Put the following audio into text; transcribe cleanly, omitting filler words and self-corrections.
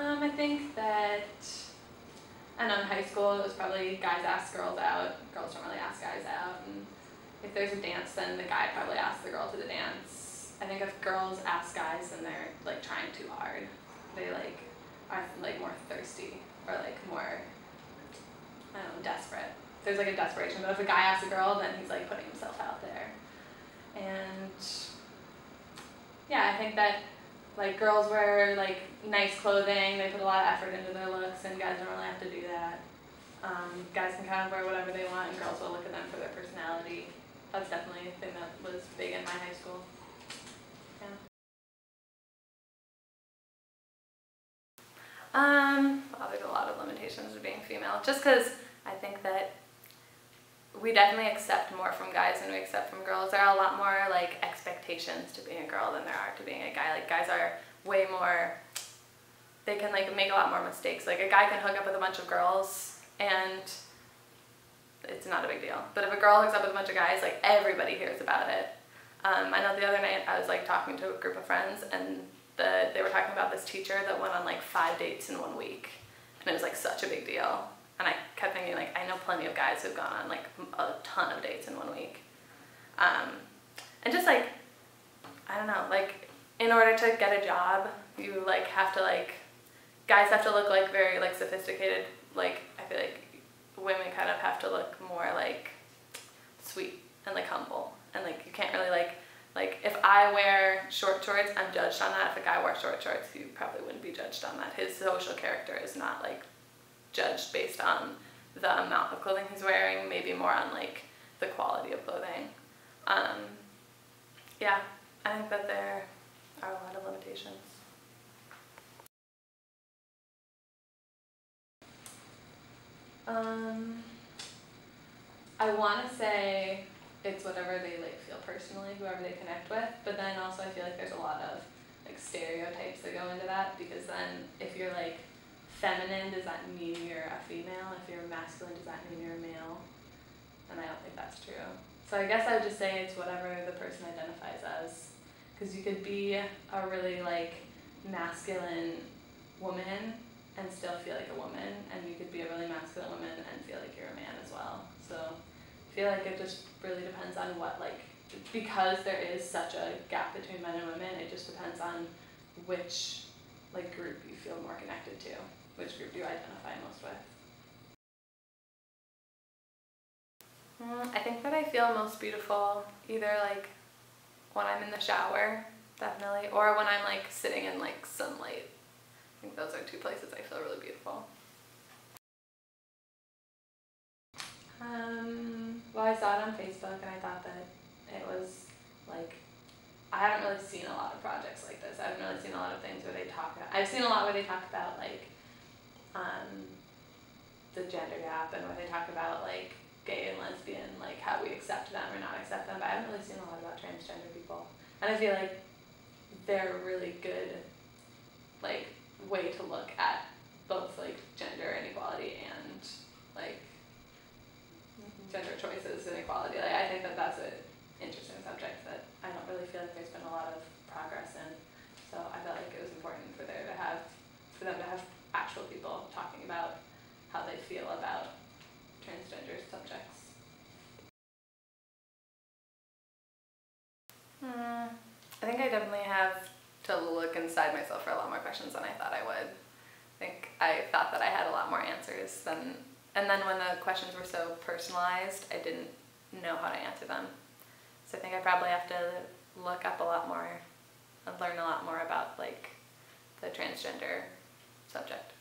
I think that, I know in high school it was probably guys ask girls out, girls don't really ask guys out, and if there's a dance then the guy probably asks the girl to the dance. I think if girls ask guys then they're like trying too hard. They like are like more thirsty or like more, I don't know, desperate. There's like a desperation, but if a guy asks a girl then he's like putting himself out there. And yeah, I think that like girls wear like nice clothing, they put a lot of effort into their looks, and guys don't really have to do that. Guys can kind of wear whatever they want, and girls will look at them for their personality. That's definitely a thing that was big in my high school. Yeah. Well, there's a lot of limitations to being female, just because I think that we definitely accept more from guys than we accept from girls. There are a lot more like expectations to being a girl than there are to being a guy. Like guys are way more, they can like make a lot more mistakes. Like a guy can hook up with a bunch of girls and it's not a big deal. But if a girl hooks up with a bunch of guys, like everybody hears about it. I know the other night I was like talking to a group of friends and they were talking about this teacher that went on like 5 dates in 1 week. And it was like such a big deal. And I kept thinking, like, I know plenty of guys who've gone on, like, a ton of dates in 1 week. And just, like, I don't know, like, in order to get a job, you, like, have to, like, guys have to look, like, very, like, sophisticated. Like, I feel like women kind of have to look more, like, sweet and, like, humble. And, like, you can't really, like, if I wear short shorts, I'm judged on that. If a guy wore short shorts, you probably wouldn't be judged on that. His social character is not, like, judged based on the amount of clothing he's wearing, maybe more on like the quality of clothing. Yeah, I think that there are a lot of limitations. I want to say it's whatever they like feel personally, whoever they connect with, but then also I feel like there's a lot of like stereotypes that go into that, because then if you're like feminine, does that mean you're a female? If you're masculine, does that mean you're a male? And I don't think that's true. So I guess I would just say it's whatever the person identifies as. Because you could be a really like masculine woman and still feel like a woman, and you could be a really masculine woman and feel like you're a man as well. So I feel like it just really depends on what, like, because there is such a gap between men and women, it just depends on which like group you feel more connected to. Which group do you identify most with? I think that I feel most beautiful either like when I'm in the shower, definitely, or when I'm like sitting in like sunlight. I think those are 2 places I feel really beautiful. Well, I saw it on Facebook and I thought that it was like, I haven't really seen a lot of projects like this. I haven't really seen a lot of things where they talk about, I've seen a lot where they talk about like the gender gap and where they talk about like gay and lesbian, like how we accept them or not accept them, but I haven't really seen a lot about transgender people. And I feel like they're a really good like way to look at both like gender inequality and like gender choices and equality. Like I think that that's an interesting subject that I don't really feel like there's been a lot of progress in. So I felt like it was important for them to have actual people talking about how they feel about transgender subjects. I think I definitely have to look inside myself for a lot more questions than I thought I would. I think I thought that I had a lot more answers than, and then when the questions were so personalized, I didn't know how to answer them. So I think I probably have to look up a lot more and learn a lot more about like the transgender subject.